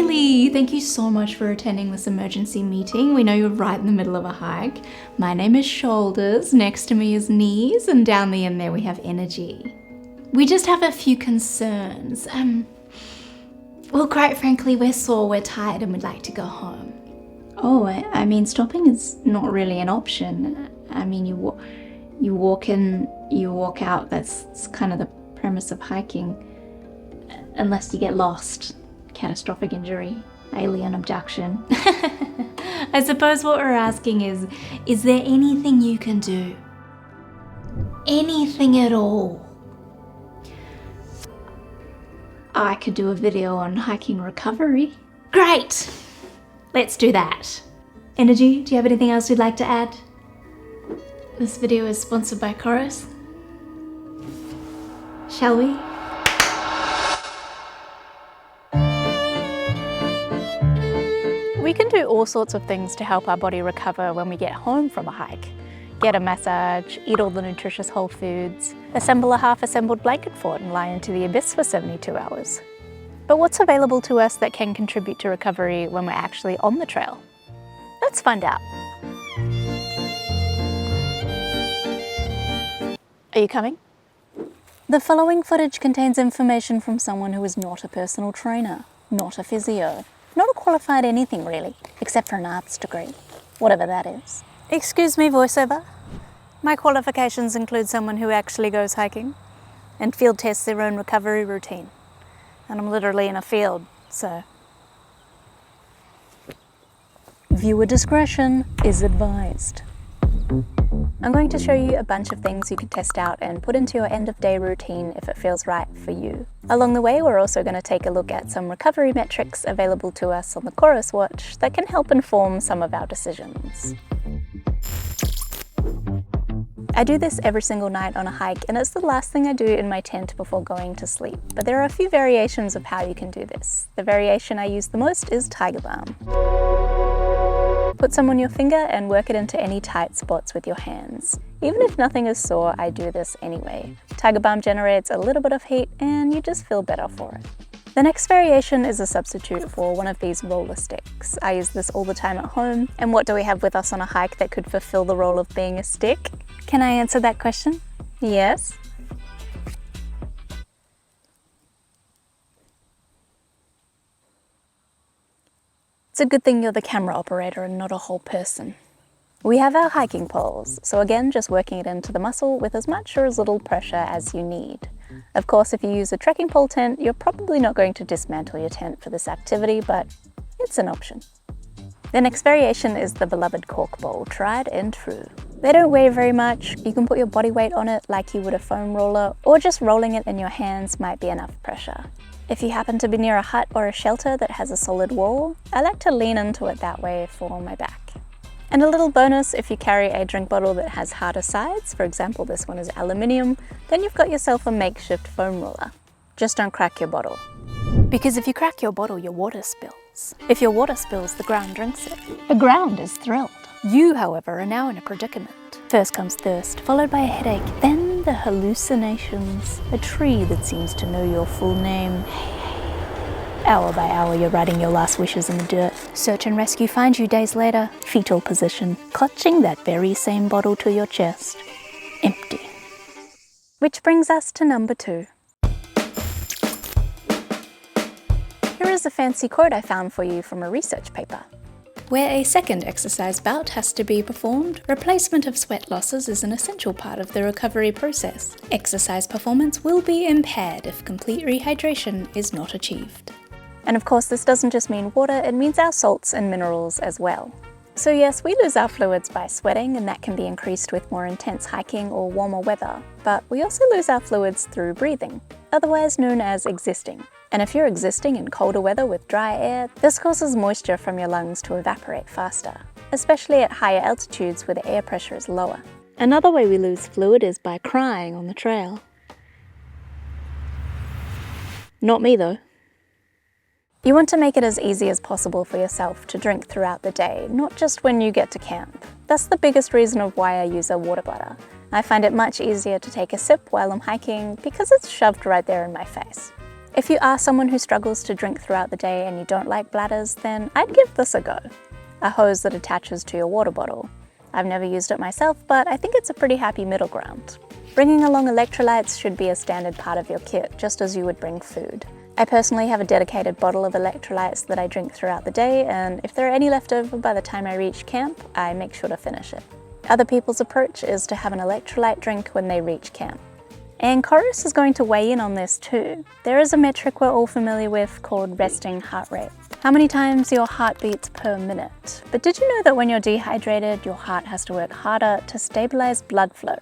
Hayley, thank you so much for attending this emergency meeting. We know you're right in the middle of a hike. My name is Shoulders, next to me is Knees, and down the end there we have Energy. We just have a few concerns. Well, quite frankly, we're sore, we're tired, and we'd like to go home. Oh, I mean, stopping is not really an option. I mean, you walk in, you walk out. That's kind of the premise of hiking. Unless you get lost. Catastrophic injury, alien abduction. I suppose what we're asking is there anything you can do? Anything at all? I could do a video on hiking recovery. Great! Let's do that. Energy, do you have anything else you'd like to add? This video is sponsored by Chorus. Shall we? We can do all sorts of things to help our body recover when we get home from a hike. Get a massage, eat all the nutritious whole foods, assemble a half-assembled blanket fort and lie into the abyss for 72 hours. But what's available to us that can contribute to recovery when we're actually on the trail? Let's find out. Are you coming? The following footage contains information from someone who is not a personal trainer, not a physio, not a qualified anything really, except for an arts degree, whatever that is. Excuse me, voiceover. My qualifications include someone who actually goes hiking and field tests their own recovery routine. And I'm literally in a field, so. Viewer discretion is advised. I'm going to show you a bunch of things you can test out and put into your end-of-day routine if it feels right for you. Along the way, we're also going to take a look at some recovery metrics available to us on the Chorus Watch that can help inform some of our decisions. I do this every single night on a hike, and it's the last thing I do in my tent before going to sleep. But there are a few variations of how you can do this. The variation I use the most is Tiger Balm. Put some on your finger and work it into any tight spots with your hands. Even if nothing is sore, I do this anyway. Tiger Balm generates a little bit of heat and you just feel better for it. The next variation is a substitute for one of these roller sticks. I use this all the time at home. And what do we have with us on a hike that could fulfill the role of being a stick? Can I answer that question? Yes? It's a good thing you're the camera operator and not a whole person. We have our hiking poles, so again, just working it into the muscle with as much or as little pressure as you need. Of course, if you use a trekking pole tent, you're probably not going to dismantle your tent for this activity, but it's an option. The next variation is the beloved cork bowl, tried and true. They don't weigh very much. You can put your body weight on it like you would a foam roller, or just rolling it in your hands might be enough pressure. If you happen to be near a hut or a shelter that has a solid wall, I like to lean into it that way for my back. And a little bonus, if you carry a drink bottle that has harder sides, for example this one is aluminium, then you've got yourself a makeshift foam roller. Just don't crack your bottle. Because if you crack your bottle, your water spills. If your water spills, the ground drinks it. The ground is thrilled. You, however, are now in a predicament. First comes thirst, followed by a headache, then the hallucinations. A tree that seems to know your full name. Hour by hour, you're writing your last wishes in the dirt. Search and rescue finds you days later, fetal position, clutching that very same bottle to your chest. Empty. Which brings us to number 2. Here is a fancy quote I found for you from a research paper. Where a second exercise bout has to be performed, replacement of sweat losses is an essential part of the recovery process. Exercise performance will be impaired if complete rehydration is not achieved. And of course, this doesn't just mean water, it means our salts and minerals as well. So yes, we lose our fluids by sweating, and that can be increased with more intense hiking or warmer weather, but we also lose our fluids through breathing, otherwise known as existing. And if you're existing in colder weather with dry air, this causes moisture from your lungs to evaporate faster, especially at higher altitudes where the air pressure is lower. Another way we lose fluid is by crying on the trail. Not me though. You want to make it as easy as possible for yourself to drink throughout the day, not just when you get to camp. That's the biggest reason of why I use a water bladder. I find it much easier to take a sip while I'm hiking because it's shoved right there in my face. If you are someone who struggles to drink throughout the day and you don't like bladders, then I'd give this a go. A hose that attaches to your water bottle. I've never used it myself, but I think it's a pretty happy middle ground. Bringing along electrolytes should be a standard part of your kit, just as you would bring food. I personally have a dedicated bottle of electrolytes that I drink throughout the day, and if there are any left over by the time I reach camp, I make sure to finish it. Other people's approach is to have an electrolyte drink when they reach camp. And Chorus is going to weigh in on this too. There is a metric we're all familiar with called resting heart rate. How many times your heart beats per minute. But did you know that when you're dehydrated, your heart has to work harder to stabilize blood flow?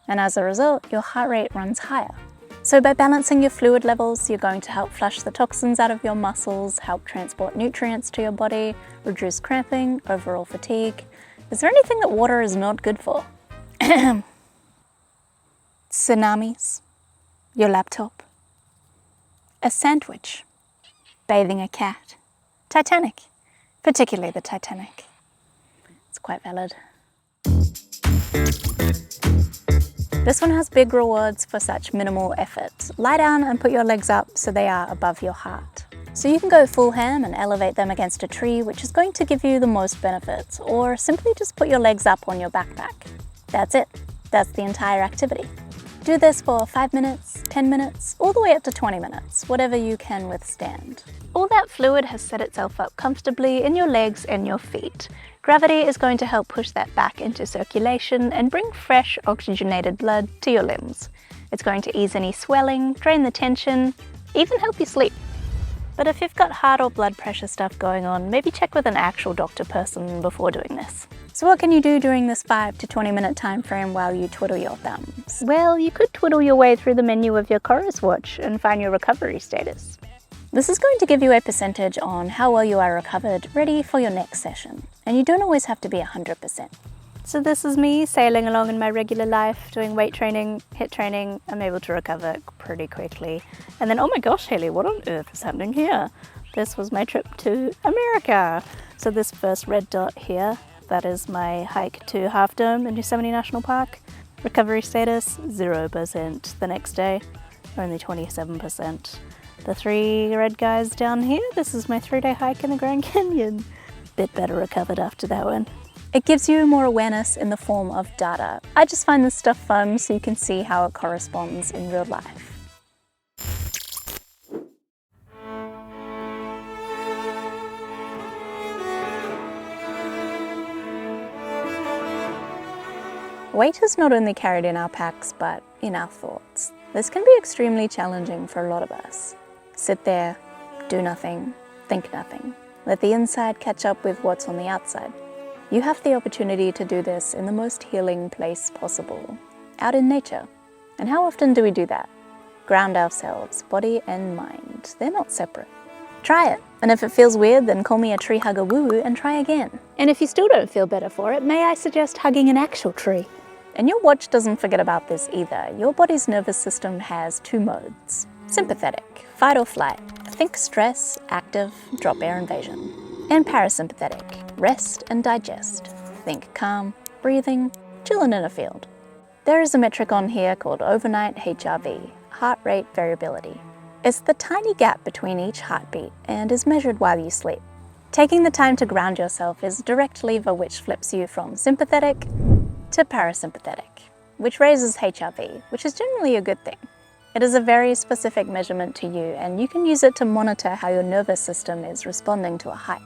And as a result, your heart rate runs higher. So by balancing your fluid levels, you're going to help flush the toxins out of your muscles, help transport nutrients to your body, reduce cramping, overall fatigue. Is there anything that water is not good for? Tsunamis, your laptop, a sandwich, bathing a cat, Titanic, particularly the Titanic. It's quite valid. This one has big rewards for such minimal effort. Lie down and put your legs up so they are above your heart. So you can go full ham and elevate them against a tree, which is going to give you the most benefits, or simply just put your legs up on your backpack. That's it. That's the entire activity. Do this for 5 minutes, 10 minutes, all the way up to 20 minutes, whatever you can withstand. All that fluid has set itself up comfortably in your legs and your feet. Gravity is going to help push that back into circulation and bring fresh oxygenated blood to your limbs. It's going to ease any swelling, drain the tension, even help you sleep. But if you've got heart or blood pressure stuff going on, maybe check with an actual doctor person before doing this. So what can you do during this 5 to 20 minute time frame while you twiddle your thumbs? Well, you could twiddle your way through the menu of your Chorus watch and find your recovery status. This is going to give you a percentage on how well you are recovered, ready for your next session. And you don't always have to be 100%. So this is me sailing along in my regular life, doing weight training, HIIT training. I'm able to recover pretty quickly. And then, oh my gosh, Hayley, what on earth is happening here? This was my trip to America. So this first red dot here, that is my hike to Half Dome in Yosemite National Park. Recovery status, 0% the next day, only 27%. The 3 red guys down here, this is my 3-day hike in the Grand Canyon. Bit better recovered after that one. It gives you more awareness in the form of data. I just find this stuff fun so you can see how it corresponds in real life. Weight is not only carried in our packs, but in our thoughts. This can be extremely challenging for a lot of us. Sit there, do nothing, think nothing. Let the inside catch up with what's on the outside. You have the opportunity to do this in the most healing place possible, out in nature. And how often do we do that? Ground ourselves, body and mind. They're not separate. Try it. And if it feels weird, then call me a tree hugger woo-woo and try again. And if you still don't feel better for it, may I suggest hugging an actual tree? And your watch doesn't forget about this either. Your body's nervous system has 2 modes. Sympathetic, fight or flight. Think stress, active, drop bear invasion. And parasympathetic, rest and digest. Think calm, breathing, chilling in a field. There is a metric on here called overnight HRV, heart rate variability. It's the tiny gap between each heartbeat and is measured while you sleep. Taking the time to ground yourself is a direct lever which flips you from sympathetic to parasympathetic, which raises HRV, which is generally a good thing. It is a very specific measurement to you, and you can use it to monitor how your nervous system is responding to a hike.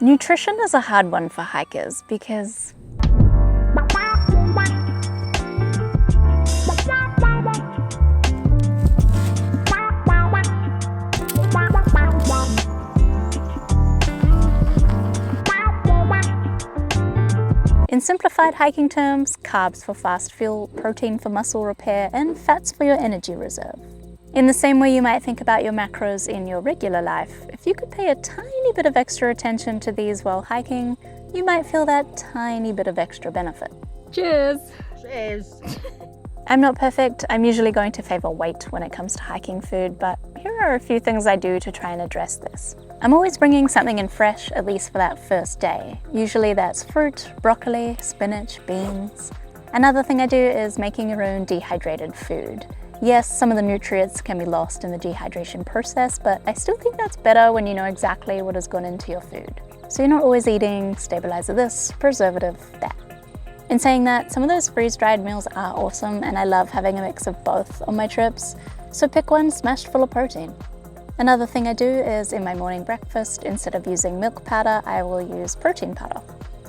Nutrition is a hard one for hikers because in simplified hiking terms, carbs for fast fuel, protein for muscle repair, and fats for your energy reserve. In the same way you might think about your macros in your regular life, if you could pay a tiny bit of extra attention to these while hiking, you might feel that tiny bit of extra benefit. Cheers! Cheers! I'm not perfect. I'm usually going to favor weight when it comes to hiking food, but here are a few things I do to try and address this. I'm always bringing something in fresh, at least for that first day. Usually that's fruit, broccoli, spinach, beans. Another thing I do is making your own dehydrated food. Yes, some of the nutrients can be lost in the dehydration process, but I still think that's better when you know exactly what has gone into your food. So you're not always eating stabilizer this, preservative that. In saying that, some of those freeze-dried meals are awesome, and I love having a mix of both on my trips, so pick one smashed full of protein. Another thing I do is in my morning breakfast, instead of using milk powder, I will use protein powder.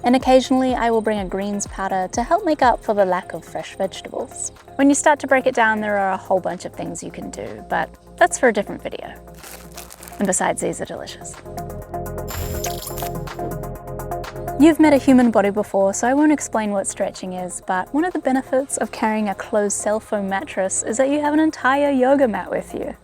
And occasionally I will bring a greens powder to help make up for the lack of fresh vegetables. When you start to break it down, there are a whole bunch of things you can do, but that's for a different video. And besides, these are delicious. You've met a human body before, so I won't explain what stretching is, but one of the benefits of carrying a closed cell foam mattress is that you have an entire yoga mat with you.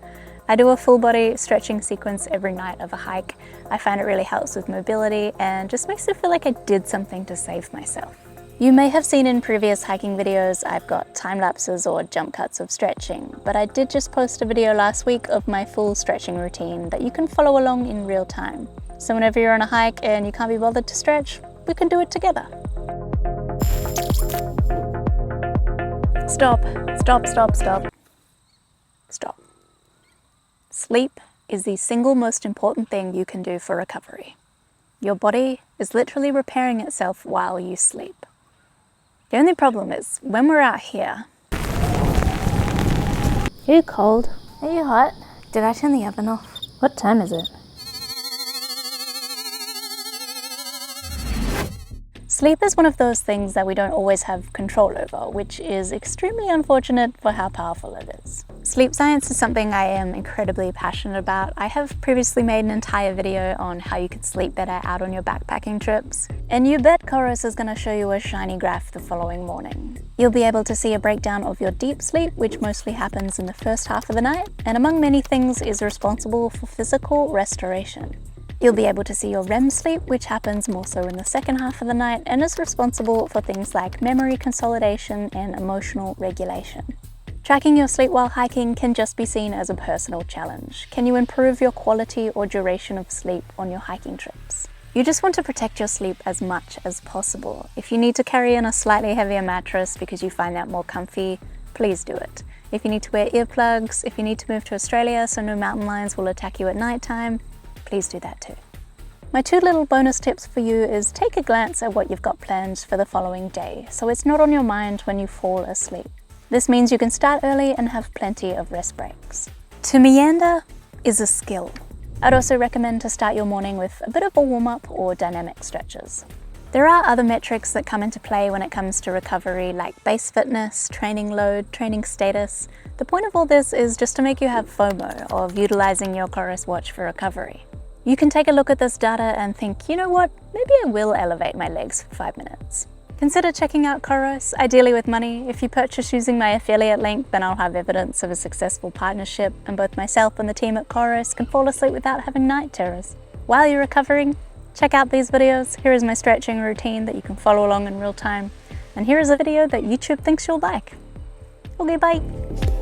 I do a full body stretching sequence every night of a hike. I find it really helps with mobility and just makes it feel like I did something to save myself. You may have seen in previous hiking videos I've got time lapses or jump cuts of stretching, but I did just post a video last week of my full stretching routine that you can follow along in real time. So whenever you're on a hike and you can't be bothered to stretch, we can do it together. Stop, stop, stop, stop. Stop. Sleep is the single most important thing you can do for recovery. Your body is literally repairing itself while you sleep. The only problem is, when we're out here... Are you cold? Are you hot? Did I turn the oven off? What time is it? Sleep is one of those things that we don't always have control over, which is extremely unfortunate for how powerful it is. Sleep science is something I am incredibly passionate about. I have previously made an entire video on how you could sleep better out on your backpacking trips. And you bet Chorus is going to show you a shiny graph the following morning. You'll be able to see a breakdown of your deep sleep, which mostly happens in the first half of the night, and among many things is responsible for physical restoration. You'll be able to see your REM sleep, which happens more so in the second half of the night and is responsible for things like memory consolidation and emotional regulation. Tracking your sleep while hiking can just be seen as a personal challenge. Can you improve your quality or duration of sleep on your hiking trips? You just want to protect your sleep as much as possible. If you need to carry in a slightly heavier mattress because you find that more comfy, please do it. If you need to wear earplugs, if you need to move to Australia so no mountain lions will attack you at nighttime, please do that too. My two little bonus tips for you is take a glance at what you've got planned for the following day, so it's not on your mind when you fall asleep. This means you can start early and have plenty of rest breaks. To meander is a skill. I'd also recommend to start your morning with a bit of a warm-up or dynamic stretches. There are other metrics that come into play when it comes to recovery, like base fitness, training load, training status. The point of all this is just to make you have FOMO of utilizing your Chorus watch for recovery. You can take a look at this data and think, you know what, maybe I will elevate my legs for 5 minutes. Consider checking out Chorus, ideally with money. If you purchase using my affiliate link, then I'll have evidence of a successful partnership, and both myself and the team at Chorus can fall asleep without having night terrors. While you're recovering, check out these videos. Here is my stretching routine that you can follow along in real time. And here is a video that YouTube thinks you'll like. Okay, bye.